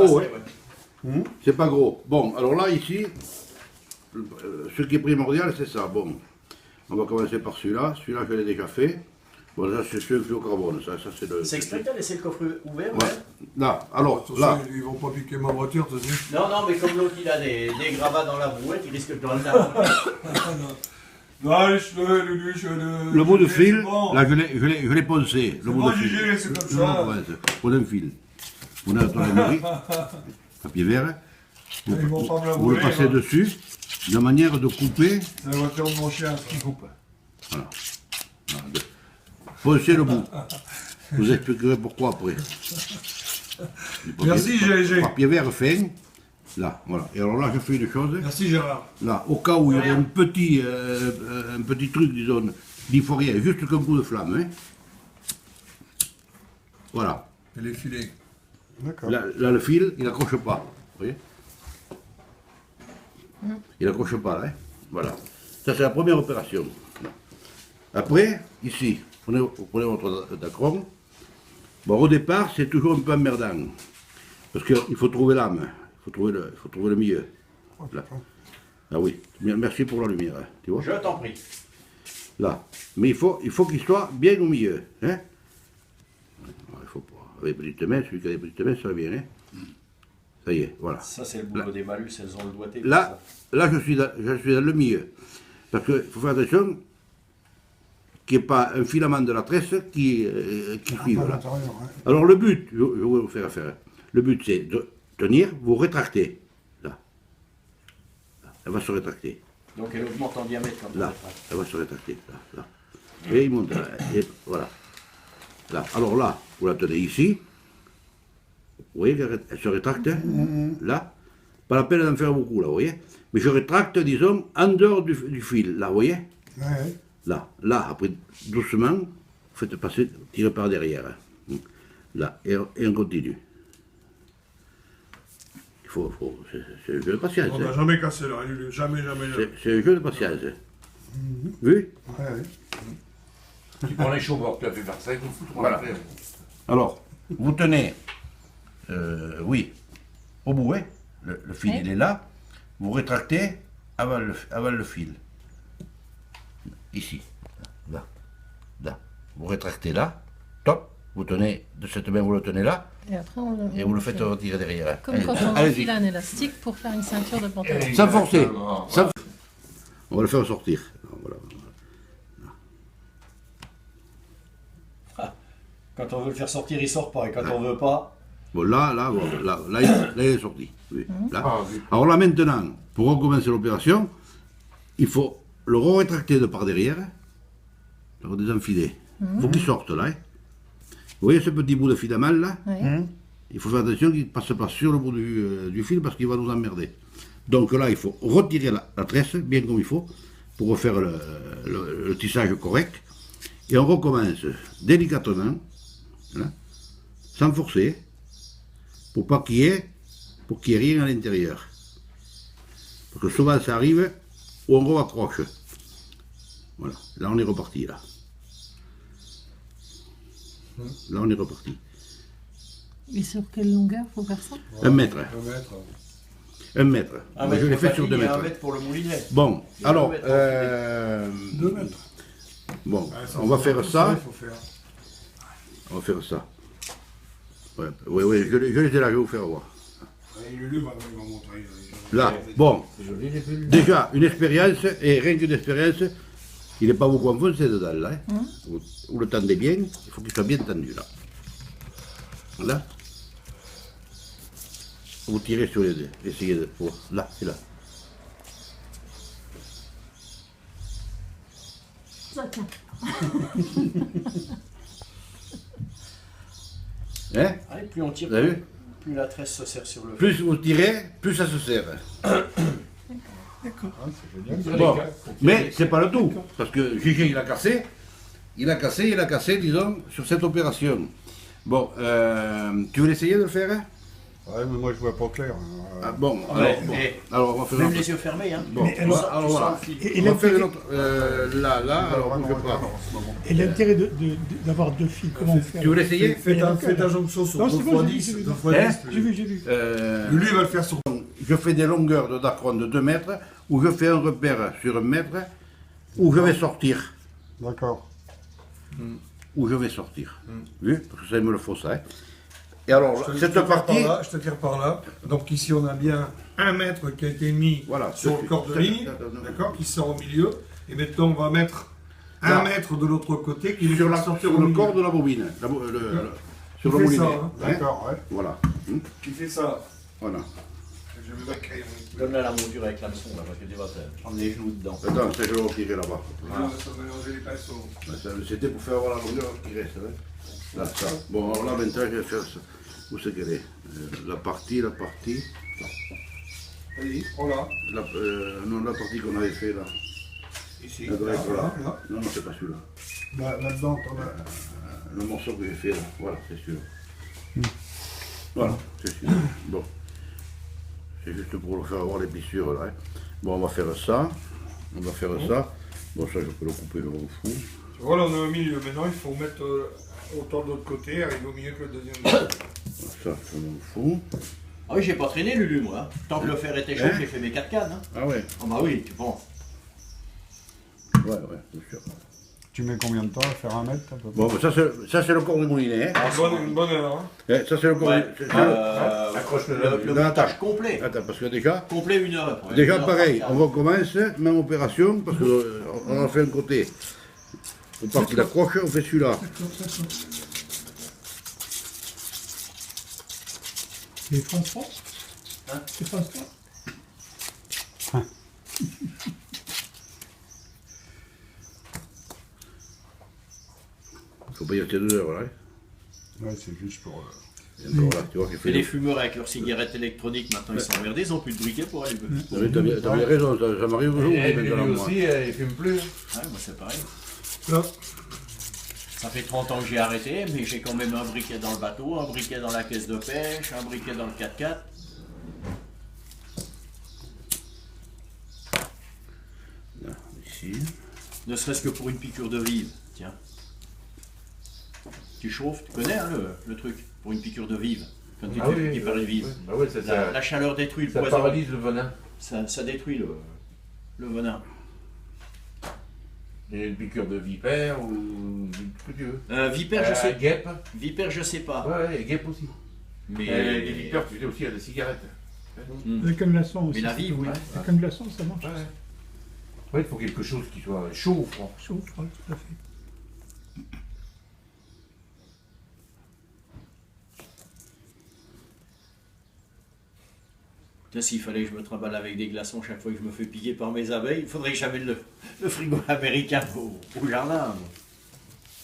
gros, hein. C'est pas gros. Bon, alors là, ici, ce qui est primordial, c'est ça. Bon, on va commencer par celui-là. Celui-là, je l'ai déjà fait. Bon, là, c'est le fluocarbone. Ça c'est le... C'est exprès que tu as laissé le coffre ouvert, ouais. Là, alors, Attention, là. ils vont pas piquer ma voiture, tu sais. Non, non, mais comme l'autre, il a des gravats dans la brouette, il risque de t'en avoir. Le bout de fil, bon. là, je l'ai poncé. Le bout bon, de fil. Gégé, c'est comme ça. Pour un fil. On a dans la mairie, papier vert. Ils vont pas me la Vous le voler, passez hein. dessus, de manière de couper. C'est la voiture de mon chien, qui coupe. Voilà. Poncez le bout. Je vous expliquerai pourquoi après. Merci, Gégé. Papier vert fin. Là, voilà. Et alors là, je fais une chose. Merci, Gérard. Là, au cas où il y aurait un petit truc, disons, il faut rien, juste qu'un coup de flamme. Hein. Voilà. Et les filets. D'accord. Là, le fil, il n'accroche pas. Vous voyez? Il n'accroche pas, hein. Voilà. Ça, c'est la première opération. Après, ici, vous prenez votre dacron. Bon, au départ, c'est toujours un peu emmerdant. Parce qu'il faut trouver l'âme. Il faut trouver le milieu. Là. Ah oui, merci pour la lumière, hein, tu vois. Je t'en prie. Là. Mais il faut qu'il soit bien au milieu. Hein. Il faut pas. Avec les petites mains, celui qui a des petites mains, ça va bien. Hein. Ça y est, voilà. Ça, c'est le boulot des malus, elles ont le doigté. Là, je suis dans le milieu. Parce qu'il faut faire attention qu'il n'y ait pas un filament de la tresse qui suive. Là. Alors le but, je vais vous faire faire. Le but, c'est de tenir, vous rétractez. Là. Elle va se rétracter. Donc elle augmente en diamètre comme là. Elle va se rétracter. Là. Et il monte. Et voilà. Là. Alors là, vous la tenez ici. Vous voyez qu'elle se rétracte. Là. Pas la peine d'en faire beaucoup, là, vous voyez. Mais je rétracte, disons, en dehors du fil, là, vous voyez. Ouais. Là, après, doucement, vous faites passer, tirez par derrière. Hein. Là, et on continue. C'est un jeu de patience. On n'a jamais cassé là, jamais. C'est un jeu de patience. Vu? Ouais. Tu prends les chauffeurs, tu as fait faire ça, il faut foutre Voilà. après. Alors, vous tenez, oui, au bout, hein, le fil il est là, vous rétractez avant le fil. Ici, là. Vous rétractez là, top, vous tenez, de cette main vous le tenez là, Et après, et vous le faites retirer derrière. Comme quand on enfile un élastique pour faire une ceinture de pantalon. Sans forcer. On va le faire sortir. Voilà. Quand on veut le faire sortir, il sort pas. Et quand on veut pas. Bon, là, il est sorti. Oui, là. Alors là, maintenant, pour recommencer l'opération, il faut le rétracter de par derrière, pour désenfiler. Il faut qu'il sorte là. Hein. Vous voyez ce petit bout de filament là? Il faut faire attention qu'il ne passe pas sur le bout du fil parce qu'il va nous emmerder. Donc là, il faut retirer la tresse, bien comme il faut, pour refaire le tissage correct. Et on recommence délicatement, là, sans forcer, pour pas qu'il y ait rien à l'intérieur. Parce que souvent ça arrive où on raccroche. Voilà, là on est reparti là. Là on est reparti. Et sur quelle longueur faut faire ça? 1 mètre. 1 mètre. Ah, Moi, je l'ai fait sur 2 mètres. 1 mètre pour le moulinet. Bon, alors, 2 mètres. bon, on va faire ça. Il faut faire. On va faire ça. Oui, je les ai là, je vais vous faire voir. Lulu va montrer. Là, bon, déjà, une expérience, et rien qu'une expérience, il n'est pas beaucoup enfoncé dedans, là. Hein. Vous le tendez bien, il faut qu'il soit bien tendu, là. Là. Vous tirez sur les deux, essayez de... Oh, là, c'est là. Ça tient. Hein? Allez, plus on tire, Vous avez vu? plus la tresse se serre sur le. Plus vous tirez, plus ça se serre. D'accord. Bon, mais c'est pas le tout, parce que Gégé il a cassé, disons, sur cette opération. Bon, tu veux l'essayer de le faire? Hein? Ouais, mais moi je vois pas clair. Ah, bon, Ouais, alors, bon. mais Alors, on va faire même un- les yeux fermés, hein. Bon, Mais alors- alors voilà. Et On va faire l'intérêt une autre. Là, alors bouge pas. et l'intérêt d'avoir deux fils, comment on fait? Tu veux l'essayer? Fais ta jonction sur Non, 2 c'est bon, fois j'ai vu, 10. j'ai vu. 2 fois Hein 10. J'ai vu, j'ai vu. Lui, il va le faire sur. Je fais des longueurs de dacron de 2 mètres, où je fais un repère sur 1 mètre, où je vais sortir. D'accord. Où je vais sortir. Vu? Parce que ça il me le faut ça. Hein. Et alors, cette partie. Je te tire par là. Donc ici, on a bien 1 mètre qui a été mis Voilà, sur dessus. le corps de ligne, d'accord, qui sort au milieu. Et maintenant, on va mettre 1 Là. mètre de l'autre côté qui Sur, va la, sortir sur au le milieu. corps de la bobine. Sur Tu le fais ça, moulinet. hein. Hein. D'accord, ouais. Voilà. Tu fais ça. Voilà. Je vais la créer. Donne-la la monture avec l'hameçon, là, parce que tu vas te prendre les genoux dedans. Attends, ça je vais retirer là-bas. On va mélanger les pinceaux. C'était pour faire avoir la longueur qui reste. Hein. Là, ça. Bon, alors là, maintenant, je vais faire ça. Où c'est qu'elle est la partie. Vas-y, prends là. Non, la partie qu'on avait fait là. Ici. Elle doit être là. Là. Non, non, c'est pas celui-là. Là-dedans, t'en as. Le morceau que j'ai fait là. Voilà, c'est celui-là. Voilà, c'est celui-là. Bon. C'est juste pour le faire avoir les blessures là. Hein. Bon, on va faire ça. On va faire ça. Bon, ça, je peux le couper, je m'en fous. Voilà, on est au milieu. Maintenant, il faut mettre autant de l'autre côté, arriver au milieu que le deuxième. Ça, je m'en fous. Ah oui, j'ai pas traîné Lulu, moi. Hein. Tant que le fer était chaud, Hein j'ai fait mes 4 cannes. Hein. Ah ouais, Ah bah oui, tu penses. ouais, bien sûr. Tu mets combien de temps à faire 1 mètre à peu près? Bon, ben, ça c'est le corps du moulinet. Hein. Une bonne heure. Hein. Eh, ça c'est le corps Ouais. du... Le Non, montage attends. complet. Attends, parce que déjà, Complet 1 heure. Ouais, déjà 1 heure pareil, 30. on recommence, même opération, parce qu'on a fait un côté. On part qu'il accroche, on fait celui-là. Les France 3 Hein? C'est France 3 Faut pas y rester 2 heures là. Hein. Ouais, c'est juste pour. Et encore là, tu vois, j'ai Et fait... les fumeurs avec leurs cigarettes électroniques, maintenant ils sont emmerdés, ils ont plus de briquet pour allumer. T'as bien raison, ça m'arrive toujours. Et mais lui maintenant, moi. aussi, il fume plus. Ouais, moi c'est pareil. Là. Ça fait 30 ans que j'ai arrêté, mais j'ai quand même un briquet dans le bateau, un briquet dans la caisse de pêche, un briquet dans le 4x4. Là, ici. Ne serait-ce que pour une piqûre de vive, tiens. Tu chauffes, tu connais hein, le truc, pour une piqûre de vive, quand tu te fais piquer par une vive. Bah oui, ça, La chaleur détruit le ça poison, paralyse le venin. ça détruit le venin. Il y a une piqûre de vipère ou ce que tu veux. Vipère, je sais. Guêpe. Vipère, je sais pas. Ouais, et guêpe aussi. Mais, Les vipères, tu fais aussi à des cigarettes. Avec un glaçon aussi. Mais la vive, oui. Avec un glaçon, ça marche. Ouais. Ouais, il faut quelque chose qui soit chaud ou froid. Chaud, froid, tout à fait. Tiens, s'il fallait que je me trimballe avec des glaçons chaque fois que je me fais piquer par mes abeilles, il faudrait que j'amène le frigo américain au jardin.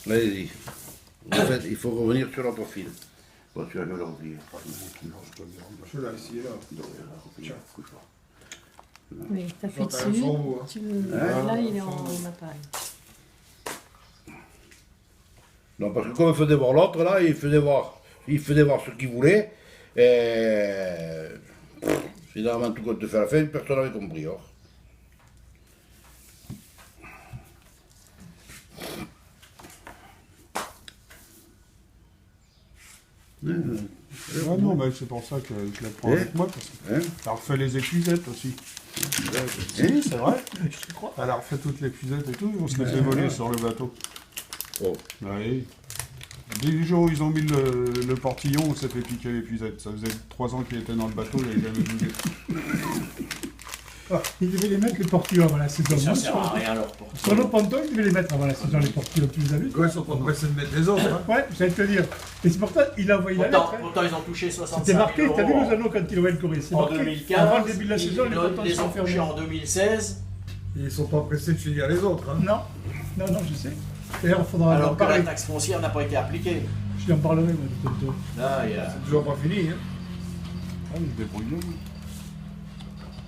Allez-y. En fait, il faut revenir sur notre fil. Bon, tu vas me le remplir. Celui-là, ici et là. Oui, t'appuies J'entends un dessus. son beau, hein. Là, il est en appareil. Non, parce que comme il faisait voir l'autre, là, il faisait voir ce qu'il voulait. Et... Finalement, tout compte de faire la fin, personne n'avait compris. Or. Ah non, mais c'est pour ça que je la prends avec moi, parce que Hein ça refait les épuisettes aussi. Hein Si, c'est vrai. Je te crois. Elle a refait toutes les épuisettes et tout, on se les fait voler sur le bateau. Oh. Oui. Dès le jour où ils ont mis le portillon, on s'est fait piquer l'épuisette. Ça faisait 3 ans qu'il était dans le bateau, il n'avait jamais bougé. Ah, il devait les mettre les portillons avant la saison. Ça Moi, sert à rien alors pour sur le ponton, il devait les mettre avant la saison, les portillons, tu les as vus? Ouais, ils sont pas pressés de mettre les autres. Hein. Ouais, j'allais te dire. Et c'est pour ça qu'il a envoyé la lettre. hein. Pourtant, ils ont touché 65 C'était marqué, 000 t'as vu euros les anneaux quand il envoie le courrier? C'est en marqué. 2015. Avant le début de la saison, les ils pontons les sont ont touchés fermés. en 2016. Ils sont pas pressés de finir les autres. Hein. Non, non, je sais. D'ailleurs, il faudra en Alors que la parler. taxe foncière n'a pas été appliquée. Je lui en parlerai, moi, de tonton. Là, il y a... C'est toujours pas fini. Hein. Ah, il se débrouille bien.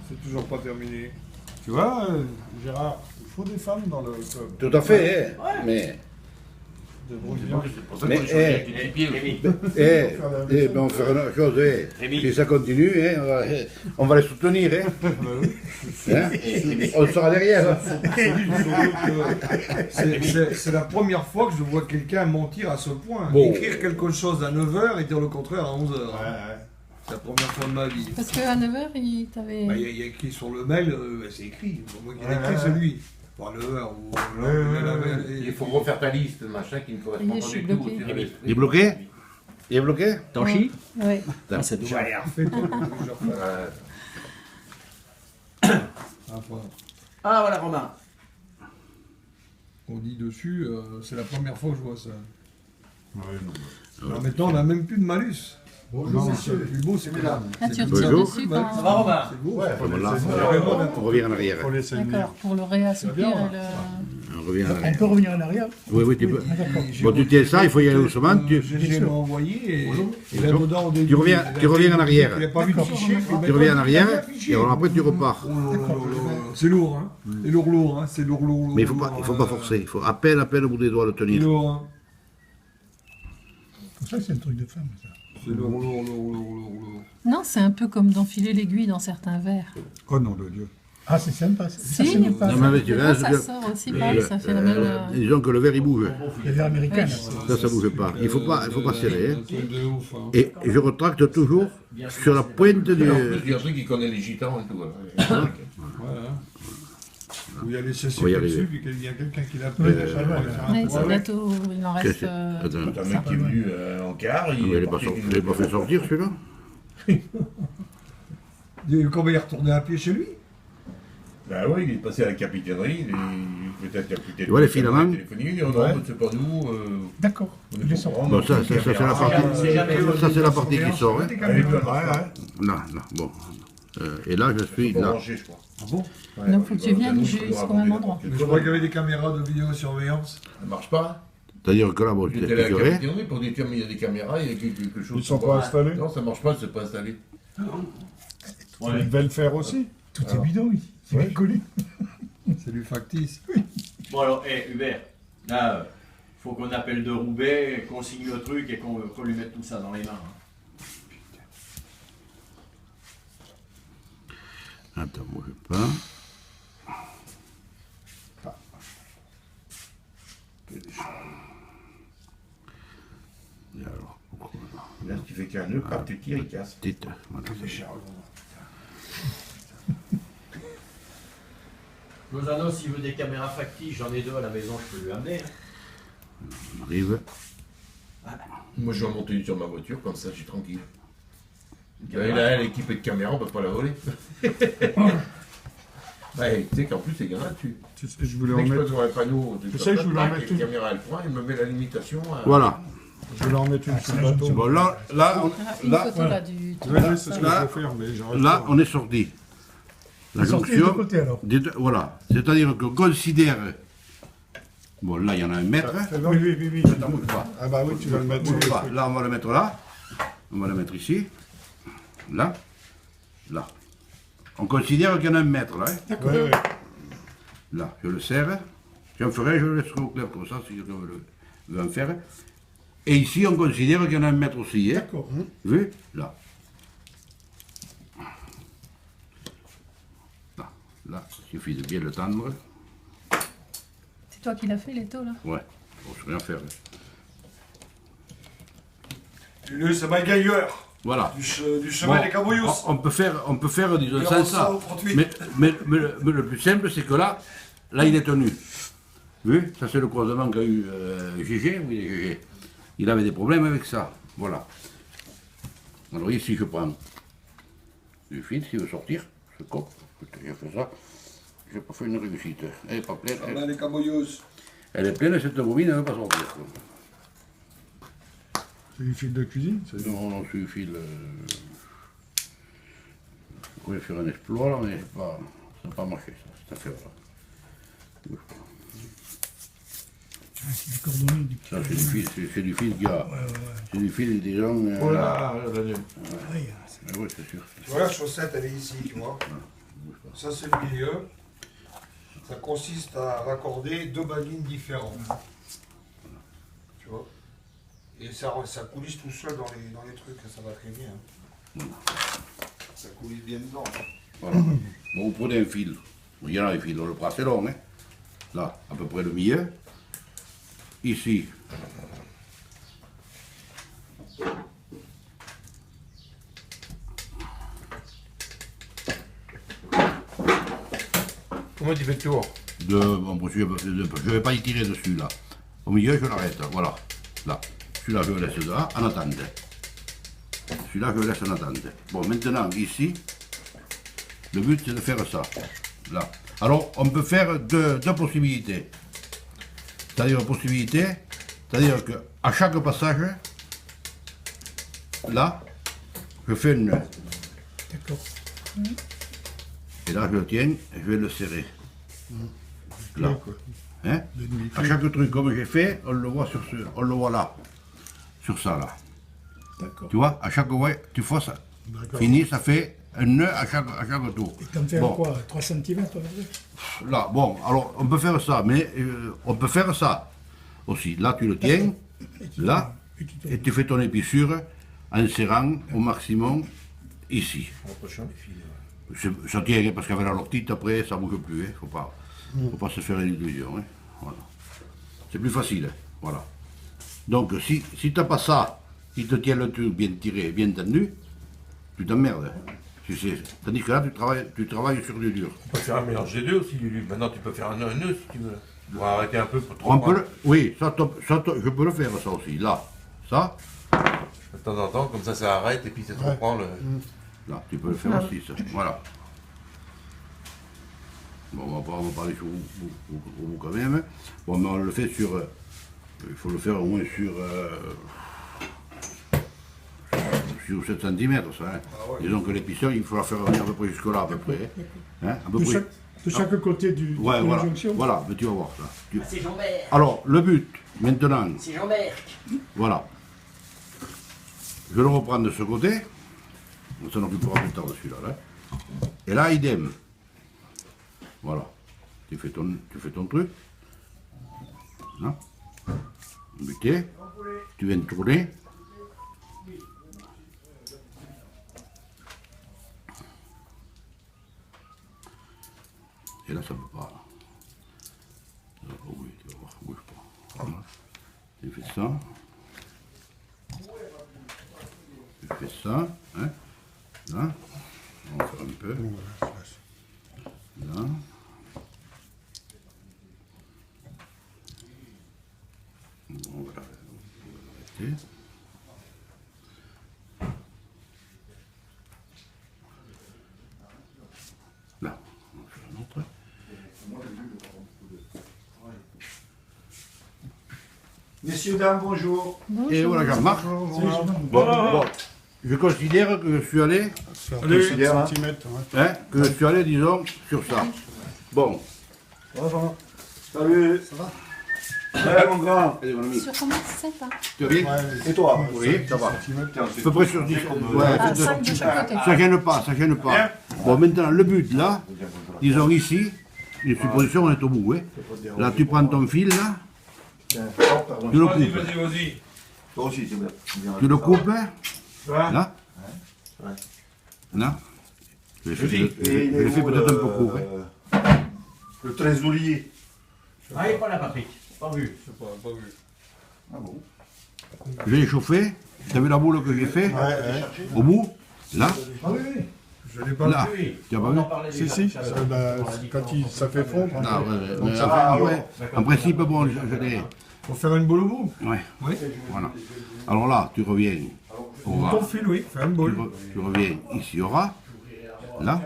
C'est toujours pas terminé. Tu vois, Gérard, il faut des femmes dans le club. Tout à fait, hein. Ouais. Mais C'est pour ça que Mais, je suis avec les petits pieds. Rémi, Ben on fait une chose, Rémi. si ça continue, on va les soutenir. On sera derrière. C'est la première fois que je vois quelqu'un mentir à ce point. Bon. Écrire quelque chose à 9h et dire le contraire à 11h. C'est la première fois de ma vie. Parce qu'à 9h, il t'avait. Bah, il y a écrit sur le mail, c'est écrit. Pour moi qui l'ai écrit, c'est lui. Enfin, 9h ou. Il faut refaire ta liste, machin, qui ne correspond Je pas suis du tout au bloqué. tir à l'esprit. Il est bloqué Il est bloqué t'en chies Oui. Ah, c'est J'ai dommage. rien refait, toi, je refais. Enfin, Ah, voilà, Romain. on dit dessus, c'est la première fois que je vois ça. Alors maintenant, on n'a même plus de malus. Bonjour, monsieur. Le plus beau, c'est mesdames. Ah, tu Bonjour. retires dessus Ça va, quand. Romain? C'est beau. Voilà. On revient en arrière. Faut laisser venir. D'accord, pour le réassouplir et On revient en On arrière. peut revenir en arrière. Oui, tu peux. Ah, d'accord. Bon, tu tiens ça, il faut y aller doucement. GG m'a envoyé et là-dedans, au début, Tu reviens en arrière. Il n'a pas vu le fichier. Tu reviens en arrière et alors après tu repars. C'est lourd, hein. C'est lourd, hein. C'est lourd. Mais il faut pas forcer. Il faut à peine au bout des doigts le C'est tenir. lourd, hein. Pour ça, c'est un truc de femme, ça. C'est lourd. Non, c'est un peu comme d'enfiler l'aiguille dans certains verres. Oh nom de Dieu. Ah, c'est sympa. Ça, Si, c'est pas Non, mais tu Des fois, vois, ça sort aussi mal, ça fait la même. disons que le verre il bouge. le verre américain. là. Ça bouge pas. Il faut pas serrer. Hein. C'est de ouf, hein. Et je retracte toujours sur la pointe du. En plus, il y a un truc qui connaît les gitans et tout. Voilà. Où il y a les On va y CCP arriver. dessus, puis qu'il y a quelqu'un qui l'appelle. ça va, Oui, c'est bientôt, il en reste. Attends. T'as un mec qui est venu en car, Il n'est pas, pas fait sortir celui-là. Comment il est retourné à pied chez lui? Bah oui, il est passé à la capitainerie, peut-être qu'il a peut-être. Tu vois les fils à main téléphoné, il dit oh non, c'est pas nous. D'accord. On Il est est sorti. pas Bon, ça c'est la partie. Ça c'est la partie qui sort. Hein. Là, bon. Et là je suis Pas là. branché, je crois. Ah bon? Donc, faut que tu viennes jusqu'au même endroit. Mais je crois qu'il y avait des caméras de vidéosurveillance. Ça marche pas. C'est-à-dire que là, bon, je J'étais à la t'expliquerai. capitainerie pour dire tiens, mais il y a des caméras, il y a quelque chose. Ils sont qui pas va. installés. Non, ça marche pas, c'est pas installé. Ils devaient le faire aussi. Tout est bidon, oui. C'est bien collé. C'est du factice. Bon, alors, Hubert, là, faut qu'on appelle de Roubaix, qu'on signe le truc et qu'on lui mette tout ça dans les mains. hein. Attends, bouge pas. Et alors, pourquoi Là, si tu fais qu'un nœud, quand tu tires, il casse. petite. Voilà, c'est Lozano, s'il veut des caméras factices, j'en ai deux à la maison, je peux lui amener. hein. on arrive. Moi, je vais en monter une sur ma voiture, comme ça, je suis tranquille. Et là, l'équipe de caméras, on peut pas la voler. Ouais, tu sais qu'en plus, c'est gratuit. Tu sais, je voulais Dès en que je mettre. passe sur un panneau, Tu sais, je voulais en mettre une une. caméra, elle prend, il me met la limitation. Voilà. Je voulais en mettre une sur le bateau. Bon, là, Ah, une là, photo là du. Oui, c'est ce que Là, je vais faire, mais j'arrive là, pas. on est sorti. La Ils sont tous de jonction, côté, alors. voilà. C'est-à-dire qu'on considère. Bon, là, il y en a un mètre. Oui. Attends, bouge pas. Ah bah oui, tu vas le mettre. Bouge pas. Là, on va le mettre là. On va le mettre ici. Là. Là. On considère qu'il y en a un mètre, là. Hein. Oui. Là, je le serre. J'en ferai, je le laisserai au clair comme ça, si quelqu'un veut en faire. Et ici, on considère qu'il y en a un mètre aussi. Hein. D'accord. Vu? Là. Là, il suffit de bien le tendre. C'est toi qui l'as fait, l'étau là? Ouais, on ne sait rien faire. Lui, c'est my gailleur. Voilà. Du chemin Bon, des Caboyous. on peut faire, disons, Le sans ça. Rousseau, 38. Mais le plus simple, c'est que là, il est tenu. Vu? Ça, c'est le croisement qu'a eu Gégé. Oui, Gégé. Il avait des problèmes avec ça. Voilà. Alors ici, je prends du fil, s'il veut sortir. Je coupe. J'ai fait ça. J'ai pas fait une réussite. Elle n'est pas pleine. Ah ben, les Caboyous. Elle est pleine, cette bobine, elle ne veut pas sortir. C'est du fil de cuisine. Non, c'est du fil. Je voulais faire un exploit là, mais ça n'a pas marché, cette affaire-là. C'est du cordonnier, du Ça, c'est du fil qui a. C'est du fil des gens. Oh là, Daniel. Oui, c'est sûr. Tu vois, la chaussette, elle est ici, tu vois. Ça, c'est le milieu. Ça consiste à raccorder deux babines différentes. Tu Et ça coulisse tout seul dans les trucs, ça va très bien. Ça coulisse bien dedans. Voilà. Bon, vous prenez un fil. Il y en a des fils, le bras c'est long, hein. Là, à peu près le milieu. Ici. Comment tu fais le tour? Je ne vais pas y tirer dessus, là. Au milieu, je l'arrête, voilà. Là. Celui-là, je le laisse là, en attente. Celui-là, je le laisse en attente. Bon, maintenant, ici, le but, c'est de faire ça. Là. Alors, on peut faire deux possibilités. C'est-à-dire, c'est-à-dire qu'à chaque passage, là, je fais un nœud. D'accord. Et là, je le tiens et je vais le serrer. Là. Hein? À chaque truc comme j'ai fait, on le voit on le voit là. Sur ça, là. D'accord. Tu vois, à chaque fois, tu fais ça. Fini, ça fait un nœud à chaque tour. Et t'en fais Bon. quoi 3 cm Là, bon, alors on peut faire ça, mais on peut faire ça aussi. Là, tu le tiens, là, et tu fais ton épissure en serrant au maximum ici. Ça tient, parce qu'avec la lortite, après, ça ne bouge plus. Il ne faut pas se faire une illusion. Hein. Voilà. C'est plus facile. Hein. Voilà. Donc, si tu n'as pas ça, il te tient le truc bien tiré, bien tendu, tu t'emmerdes. Tu sais. Tandis que là, tu travailles sur du dur. On peut faire un mélange des deux aussi, Lulu. Maintenant, tu peux faire un nœud si tu veux. Tu vas arrêter un peu pour trop. Oui, je peux le faire, ça aussi. Là, ça. De temps en temps, comme ça arrête et puis ça te reprend le. Là, tu peux le faire aussi, ça. Voilà. Bon, on va parler sur vous quand même. Bon, mais on le fait sur... il faut le faire au moins sur 7 cm, ça. Hein. Disons que l'épisson, il faut la faire venir à peu près jusque-là, à peu près. Hein, à peu près. De chaque côté de Ouais, la voilà. jonction. Voilà, mais tu vas voir ça. C'est Jean-Bert. Alors, le but, maintenant, C'est Jean-Bert. voilà. Je le reprends de ce côté. On s'en occupera plus tard de celui-là. Là. Et là, idem. Voilà. Tu fais ton truc. Là. Buté. Tu viens de tourner. Et là, ça ne peut pas. Oui, tu vas voir, bouge pas. Voilà. Tu fais ça. Tu fais ça. Hein. Là. On va faire un peu. Là. Bon, voilà. On va arrêter. Là, on va faire un autre. Messieurs, dames, bonjour. Et voilà, Jean-Marc. Bon, je considère que je suis allé, Faire 2 cm. disons, sur ça. Bon. Salut. Ça va? Ouais, mon grand. Allez, mon ami. Sur combien c'est ça? Tu vas bien? Et toi? Oui, ça va. À peu près sur 10. Ah, 5 de chaque côté. Ça gêne pas, ça gêne pas. Bon, maintenant, le but, là, disons ici, les suppositions, on est au bout. Hein. Là, tu prends ton fil, là, tu le coupes. Vas-y. Toi aussi, Tu le coupes, là. Là. Je l'ai fait peut-être un peu court. Hein. Le trésorier. Ah, il n'est pas là, Patrick. Pas vu. Pas vu. Ah bon? Je l'ai chauffé. Tu as vu la boule que j'ai fait au bout, là. Ah oui, oui. Je l'ai pas Là. vu. Tu as pas vu? Si, ça fait fondre. Ah, ouais. Mais après, en principe, bon, je l'ai. Pour faire une boule au bout. Ouais. Oui. Voilà. Alors là, tu reviens au ras. Ton fil, oui. Faire une boule. Tu reviens ici au ras. Là.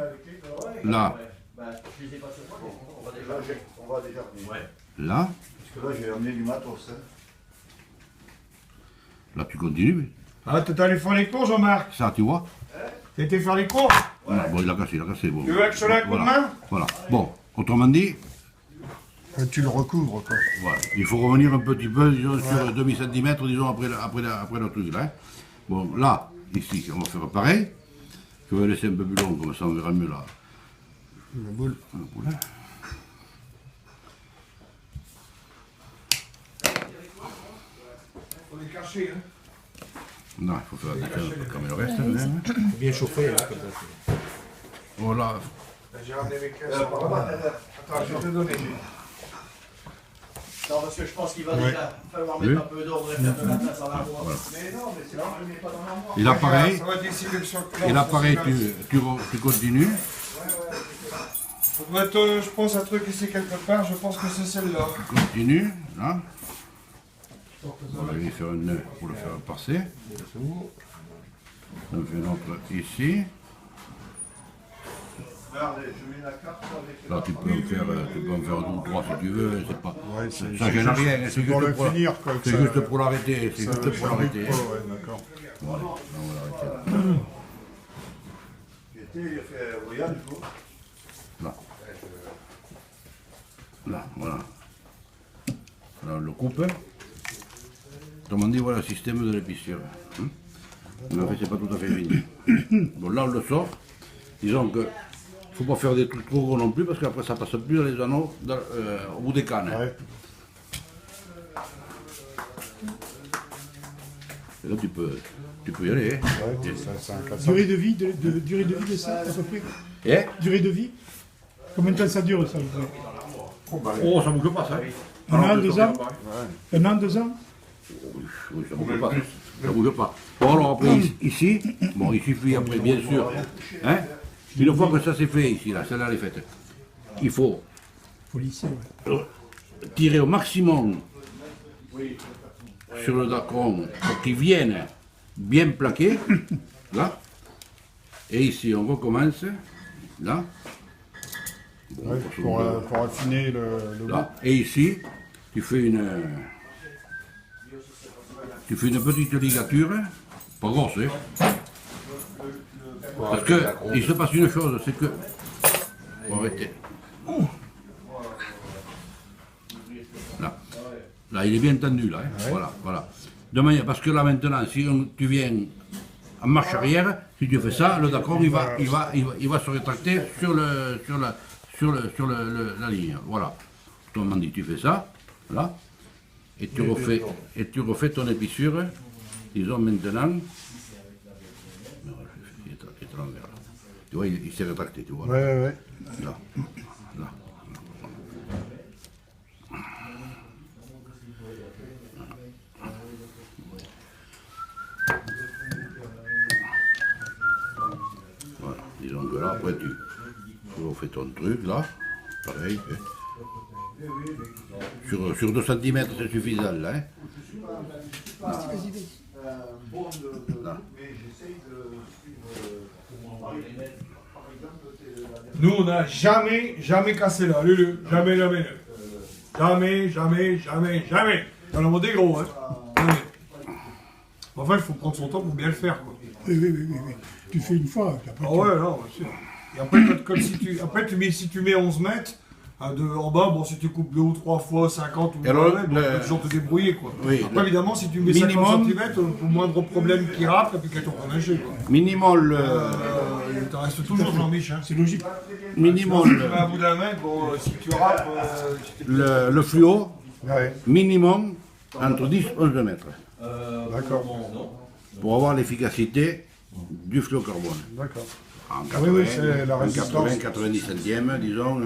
Là. On va déjà venir. Là. Parce que là, j'ai amené du matos. Hein. Là, tu continues. Ah, t'es allé faire les courses, Jean-Marc? Ça, tu vois. T'étais faire les courses? Voilà. Bon, il a cassé. Bon. Tu veux que je te la coup de main? Voilà. Bon, autrement dit, Tu le recouvres, quoi. voilà. Il faut revenir un petit peu, disons, sur demi-centimètre, disons, après le truc, là. Hein. Bon, là, ici, on va faire pareil. Je vais laisser un peu plus long, comme ça, on verra mieux là. La boule. Voilà. Faut les cacher, hein. Non, il faut faire attention comme le reste. Hein. Bien chauffé, là, comme ça. Voilà. J'ai ramené mes caisses. Attends, je vais te donner. Non, parce que je pense qu'il va déjà falloir mettre un peu d'ordre et faire de la place en armoire. Mais non, mais c'est là, je ne mets pas dans l'armoire. Et là, pareil. Ça va décider le choc. Et là, pareil, tu continues. Faudrait être, je pense, un truc ici quelque part, je pense que c'est celle-là. Tu continues, là. On va lui faire un nœud pour le faire passer. On fait un autre ici. Là, tu peux en faire 2 ou 3 si tu veux, c'est pas. Ça gêne rien, c'est pour le juste pour finir, quoi. C'est juste pour l'arrêter, c'est juste pour l'arrêter. Ouais, d'accord. Voilà, on va l'arrêter. Là. Là, voilà. Là, on le coupe. Autrement dit, voilà le système de l'épicerie. Mais en fait, c'est pas tout à fait fini. Bon, là, on le sort. Disons que faut pas faire des trucs trop gros non plus, parce qu'après, ça passe plus dans les anneaux au bout des cannes. Ouais. Et là, tu peux y aller. Hein. Ouais, ça, c'est un cas. Durée de vie durée de vie de ça, à peu près. Et Durée de vie. Combien de temps ça dure, ça, à peu près? oh, ça bouge pas, ça. Un an, 2 ans? Un an, 2 ans? Oui, ça bouge pas. Ça bouge pas. Bon, alors après, ici, bon, il suffit après, bien sûr. Hein, une fois que ça c'est fait ici, là, celle-là elle est faite, il faut Policier, ouais. tirer au maximum sur le dacron pour qu'il vienne bien plaqué, là. Et ici, on recommence, là. Bon, Ouais, pour affiner le là. Et ici, tu fais une petite ligature, pas grosse, hein. Parce que il se passe une chose, c'est que. Faut arrêter. Là. Là, il est bien tendu, là. Hein. Voilà, voilà. De manière, parce que là maintenant, si tu viens en marche arrière, si tu fais ça, le dacron il va se rétracter sur la ligne. Voilà. Autrement dit, tu fais ça, là, et tu refais ton épissure, disons maintenant. Il est à l'envers, là. Tu vois, il s'est rétracté, tu vois. Là. Ouais. Là. Là. Voilà, disons que là, après tu refais ton truc, là, pareil. Hein. Sur 2 cm, c'est suffisant, là. Hein. Là. Nous, on n'a jamais cassé là, Lulu. Jamais. Jamais. On a monté gros, hein. Jamais. Enfin, il faut prendre son temps pour bien le faire, quoi. Oui. Tu fais une fois, puis après, Ah ouais, non, bien sûr. Et après, si tu mets 11 mètres, en bas, bon, si tu coupes 2 ou 3 fois 50 ou alors, tu peux toujours te débrouiller, quoi. Oui, après, évidemment, si tu mets minimum, 50 cm, au moindre problème qui rate, et puis qu'elle te prend nager, quoi. Minimum Il te reste toujours Jean-Mich, hein. c'est logique. minimum À bout d'un mètre, bon, si tu rapes, le fluo, Ouais, minimum entre 10 et 11 mètres, d'accord. pour avoir l'efficacité du fluocarbone. D'accord. En Oui, c'est la 80, résistance. 90 centièmes, disons.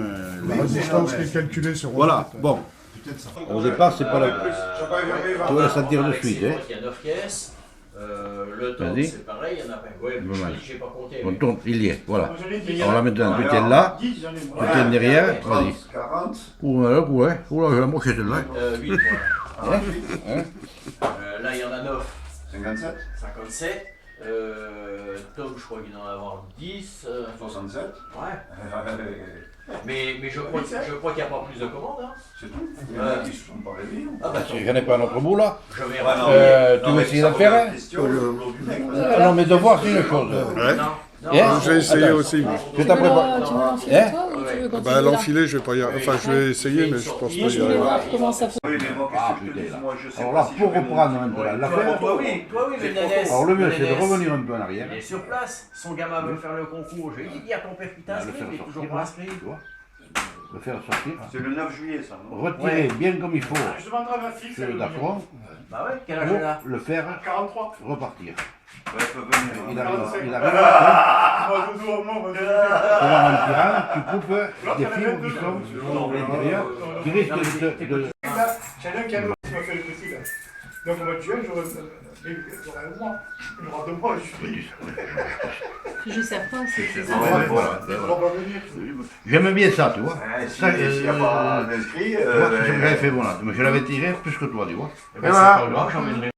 La résistance qui est calculée sur. Voilà, bon. Au départ, c'est pas la. Tu vas la sentir de suite, hein. Il y a 9 caisses. Le temps, Vas-y. c'est pareil, il y en a pas. Ouais, j'ai pas compté. On tourne, il y est, voilà. Alors là maintenant, tu tiens là, tu tiens derrière, vas-y. 40. Ouais, je vais mocher celle-là. 8 points. Là, il y en a 9. 57. 57. Tom, je crois qu'il doit en avoir 10. 67. Ouais. Mais je crois qu'il n'y a pas plus de commandes. Hein. C'est tout. Il y en a qui ne se sont pas réveillés. Ah bah, J'en ai pas un autre bout là. je vais Tu veux essayer d'en faire un? Non, mais de voir, c'est une chose. Je vais essayer aussi. Je t'apprends pas. Tu veux l'enfiler toi ou tu veux continuer là? L'enfiler, je vais pas y arriver. Enfin, je vais essayer, mais je pense pas Je y voulais arriver. voir comment ça fait. Oui, mais moi, Ah, qu'est-ce que je te putain, dis, moi, je sais Alors pas là, si pour je vais reprendre monter. maintenant l'affaire, Toi oui, Menendez. alors le mieux c'est de Menendez. revenir un peu en arrière. Il est sur place. Son gamin veut faire le concours. J'ai dit, il y a ton père qui t'a inscrit, Le faire il est toujours sortir, pas là, inscrit. tu vois. le faire sortir, C'est le 9 juillet, ça, non? retirer bien comme il faut Je demanderai à ma fille. ce d'aplomb Bah ouais, quel âge elle a? pour le faire 43. repartir. Ouais, il peut venir. Il arrive, Ah, il arrive à Moi, je dois, moi, devant un tirant, tu coupes des fibres qui sont à l'intérieur, qui risquent de... J'en ai un qui a fait le petit, là. Donc, au mois de juin, j'aurai un mois. Il y aura 2 mois, je suis. Je sais pas, c'est ça. Ouais, voilà. On va venir. J'aime bien ça, tu vois. Ouais, si- Ça, s'il n'y a pas d'inscrit, tu vois, c'est ce que j'avais fait, bon là. Mais je l'avais tiré plus que toi, tu vois. Eh ben, c'est pas grave, j'emmènerai